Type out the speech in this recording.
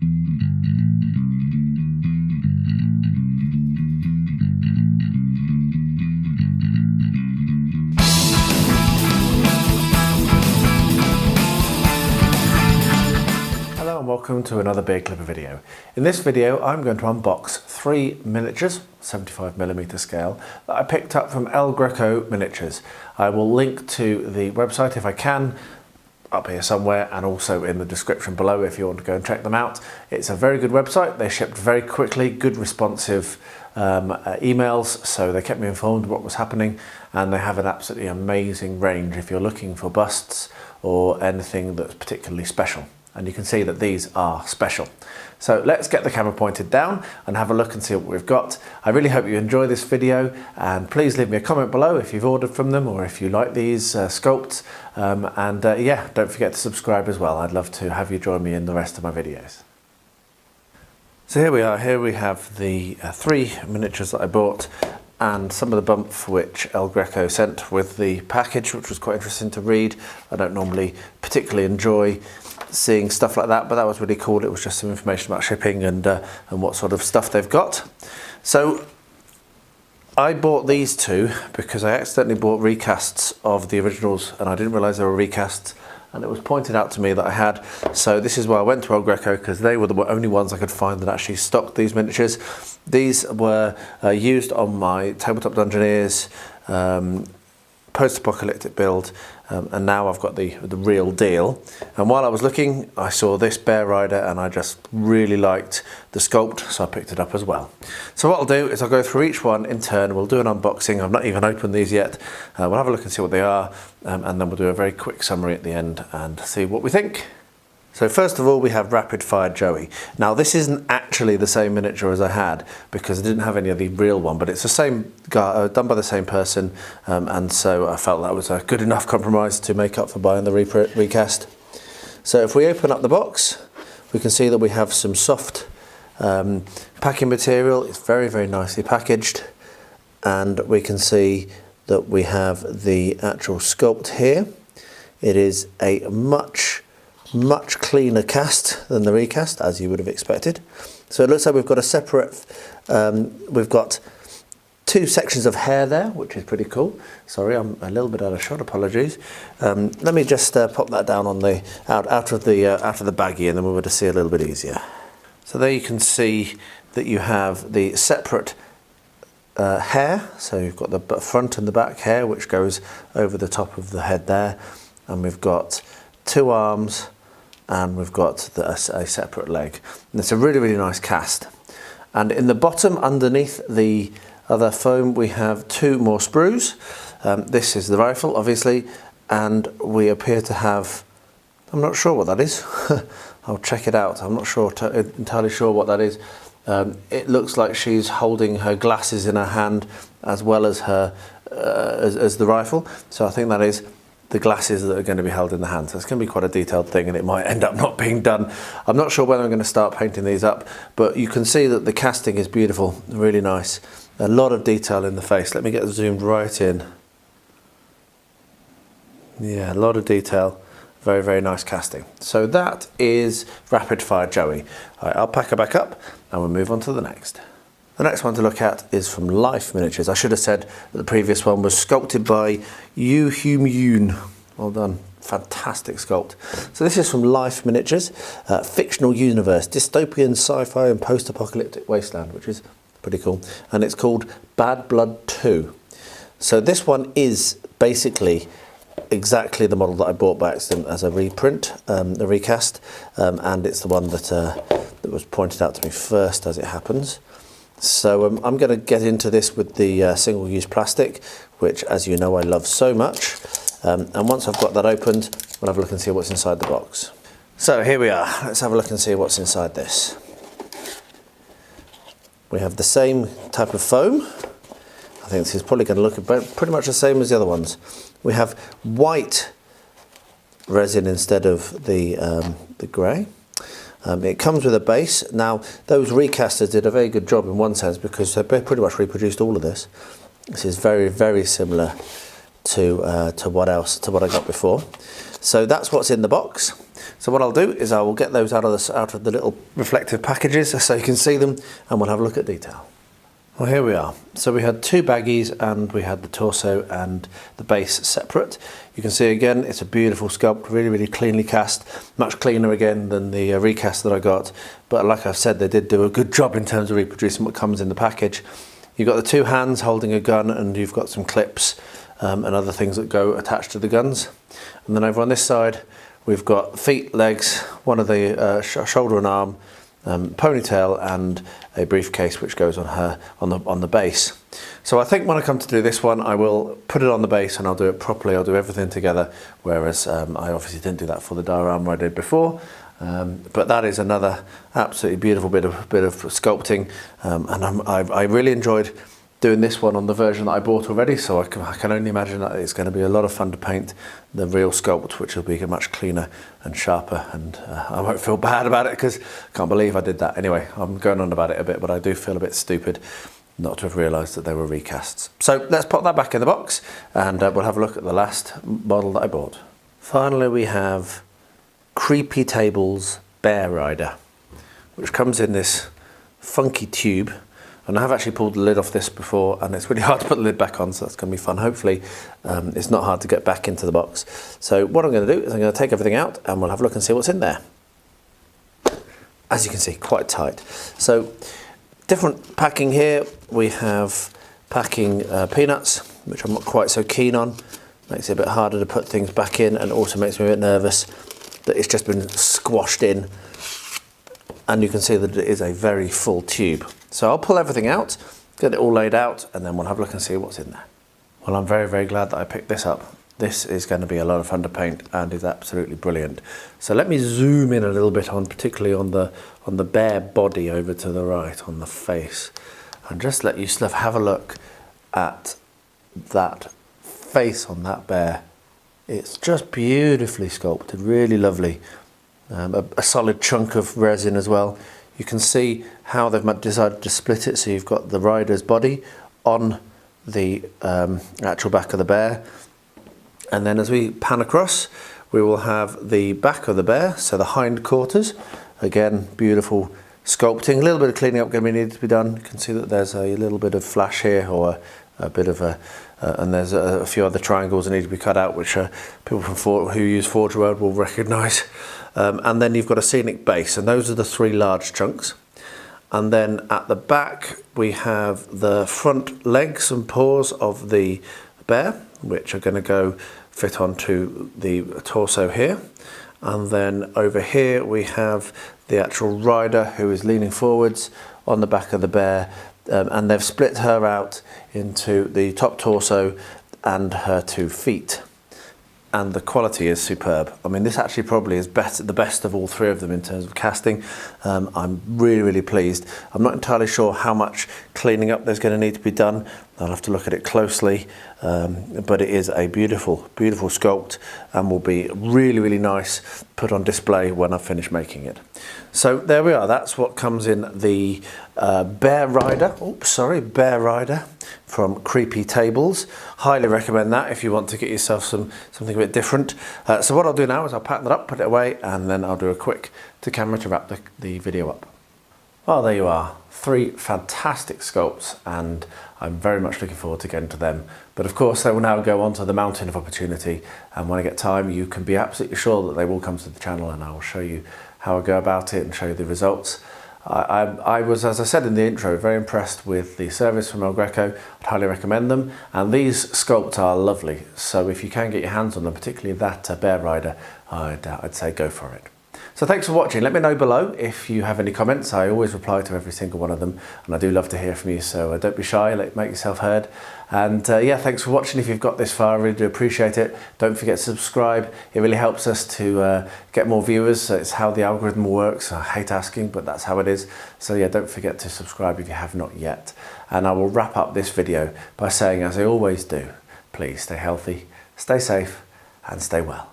Hello and welcome to another Beard Clipper video. In this video I'm going to unbox 3 miniatures, 75mm scale, that I picked up from Greco Miniatures. I will link to the website if I can, up here somewhere, and also in the description below if you want to go and check them out. It's a very good website. They shipped very quickly, good responsive emails, so they kept me informed of what was happening, and they have an absolutely amazing range if you're looking for busts or anything that's particularly special. And you can see that these are special. So let's get the camera pointed down and have a look and see what we've got. I really hope you enjoy this video, and please leave me a comment below if you've ordered from them or if you like these sculpts. Yeah, don't forget to subscribe as well. I'd love to have you join me in the rest of my videos. So here we are. Here we have the 3 miniatures that I bought, and some of the bump which Greco sent with the package, which was quite interesting to read. I don't normally particularly enjoy seeing stuff like that, but that was really cool. It was just some information about shipping and what sort of stuff they've got. So I bought these 2 because I accidentally bought recasts of the originals, and I didn't realise they were recasts, and it was pointed out to me that I had. So this is why I went to Greco, because they were the only ones I could find that actually stocked these miniatures. These were used on my Tabletop Dungeoneers post-apocalyptic build, and now I've got the real deal. And while I was looking, I saw this Bear Rider, and I just really liked the sculpt, so I picked it up as well. So what I'll do is I'll go through each one in turn. We'll do an unboxing. I've not even opened these yet. We'll have a look and see what they are, and then we'll do a very quick summary at the end and see what we think. So first of all, we have Rapid Fire Joey. Now this isn't actually the same miniature as I had, because I didn't have any of the real one, but it's the same guy, done by the same person, and so I felt that was a good enough compromise to make up for buying the recast. So if we open up the box, we can see that we have some soft packing material. It's very, very nicely packaged, and we can see that we have the actual sculpt here. It is a much cleaner cast than the recast, as you would have expected. So it looks like we've got a separate, we've got 2 sections of hair there, which is pretty cool. Sorry, I'm a little bit out of shot, apologies. Let me just pop that down on the out of the baggie, and then we'll be able to see a little bit easier. So there you can see that you have the separate hair. So you've got the front and the back hair, which goes over the top of the head there, and we've got 2 arms, and we've got a separate leg. And it's a really, really nice cast. And in the bottom, underneath the other foam, we have 2 more sprues. This is the rifle, obviously, and we appear to have, I'm not sure what that is. I'll check it out. I'm not entirely sure what that is. It looks like she's holding her glasses in her hand as well as her as the rifle. So I think that is the glasses that are going to be held in the hand. So it's going to be quite a detailed thing, and it might end up not being done. I'm not sure whether I'm going to start painting these up, but you can see that the casting is beautiful, really nice. A lot of detail in the face. Let me get zoomed right in. Yeah, a lot of detail. Very, very nice casting. So that is Rapid Fire Joey. All right, I'll pack her back up and we'll move on to the next. The next one to look at is from Life Miniatures. I should have said that the previous one was sculpted by Joo Heum Yoon. Well done. Fantastic sculpt. So this is from Life Miniatures, fictional universe, dystopian sci-fi and post-apocalyptic wasteland, which is pretty cool. And it's called Bad Blood 2. So this one is basically exactly the model that I bought by accident as a reprint, a recast, and it's the one that was pointed out to me first, as it happens. So I'm going to get into this with the single-use plastic, which, as you know, I love so much. And once I've got that opened, we'll have a look and see what's inside the box. So here we are. Let's have a look and see what's inside this. We have the same type of foam. I think this is probably going to look about pretty much the same as the other ones. We have white resin instead of the grey. It comes with a base. Now, those recasters did a very good job in one sense, because they pretty much reproduced all of this. This is very, very similar to what I got before. So that's what's in the box. So what I'll do is I will get those out of the little reflective packages so you can see them, and we'll have a look at detail. Well, here we are. So we had two baggies and we had the torso and the base separate. You can see again, it's a beautiful sculpt, really, really cleanly cast, much cleaner again than the recast that I got. But like I've said, they did do a good job in terms of reproducing what comes in the package. You've got the two hands holding a gun, and you've got some clips and other things that go attached to the guns. And then over on this side, we've got feet, legs, one of the shoulder and arm, ponytail, and a briefcase which goes on her on the base. So I think when I come to do this one, I will put it on the base and I'll do it properly. I'll do everything together, whereas I obviously didn't do that for the diorama I did before. But that is another absolutely beautiful bit of sculpting, and I really enjoyed doing this one on the version that I bought already, so I can only imagine that it's going to be a lot of fun to paint the real sculpt, which will be much cleaner and sharper, and I won't feel bad about it because I can't believe I did that. Anyway, I'm going on about it a bit, but I do feel a bit stupid not to have realised that they were recasts. So let's put that back in the box, and we'll have a look at the last model that I bought. Finally, we have Creepy Tables Bear Rider, which comes in this funky tube. And I have actually pulled the lid off this before, and it's really hard to put the lid back on, so that's going to be fun. Hopefully it's not hard to get back into the box. So what I'm going to do is I'm going to take everything out and we'll have a look and see what's in there. As you can see, quite tight. So different packing here. We have packing peanuts, which I'm not quite so keen on. Makes it a bit harder to put things back in, and also makes me a bit nervous that it's just been squashed in. And you can see that it is a very full tube. So I'll pull everything out, get it all laid out, and then we'll have a look and see what's in there. Well, I'm very, very glad that I picked this up. This is going to be a lot of fun to paint and is absolutely brilliant. So let me zoom in a little bit on, particularly on the bare body over to the right, on the face, and just let you have a look at that face on that bear. It's just beautifully sculpted, really lovely. A solid chunk of resin as well. You can see how they've decided to split it, so you've got the rider's body on the actual back of the bear, and then as we pan across, we will have the back of the bear, so the hind quarters. Again, beautiful sculpting. A little bit of cleaning up going to be needed to be done. You can see that there's a little bit of flash here, or a bit of and there's a few other triangles that need to be cut out, which people who use Forge World will recognise. And then you've got a scenic base, and those are the three large chunks. And then at the back we have the front legs and paws of the bear, which are going to fit onto the torso here. And then over here we have the actual rider, who is leaning forwards on the back of the bear, and they've split her out into the top torso and her 2 feet. And the quality is superb. I mean, this actually probably is the best of all three of them in terms of casting. I'm really, really pleased. I'm not entirely sure how much cleaning up there's going to need to be done. I'll have to look at it closely, but it is a beautiful, beautiful sculpt, and will be really, really nice put on display when I finish making it. So there we are. That's what comes in the Bear Rider. Bear Rider from Creepy Tables. Highly recommend that if you want to get yourself something a bit different. So what I'll do now is I'll pack that up, put it away, and then I'll do a quick to camera to wrap the video up. Well, there you are. 3 fantastic sculpts, and I'm very much looking forward to getting to them. But of course, they will now go onto the mountain of opportunity, and when I get time, you can be absolutely sure that they will come to the channel, and I will show you how I go about it and show you the results. I was, as I said in the intro, very impressed with the service from El Greco. I'd highly recommend them, and these sculpts are lovely. So if you can get your hands on them, particularly that Bear Rider, I'd say go for it. So thanks for watching. Let me know below if you have any comments. I always reply to every single one of them, and I do love to hear from you, so don't be shy, make yourself heard. And yeah, thanks for watching. If you've got this far, I really do appreciate it. Don't forget to subscribe. It really helps us to get more viewers. It's how the algorithm works. I hate asking, but that's how it is. So yeah, don't forget to subscribe if you have not yet. And I will wrap up this video by saying, as I always do, please stay healthy, stay safe, and stay well.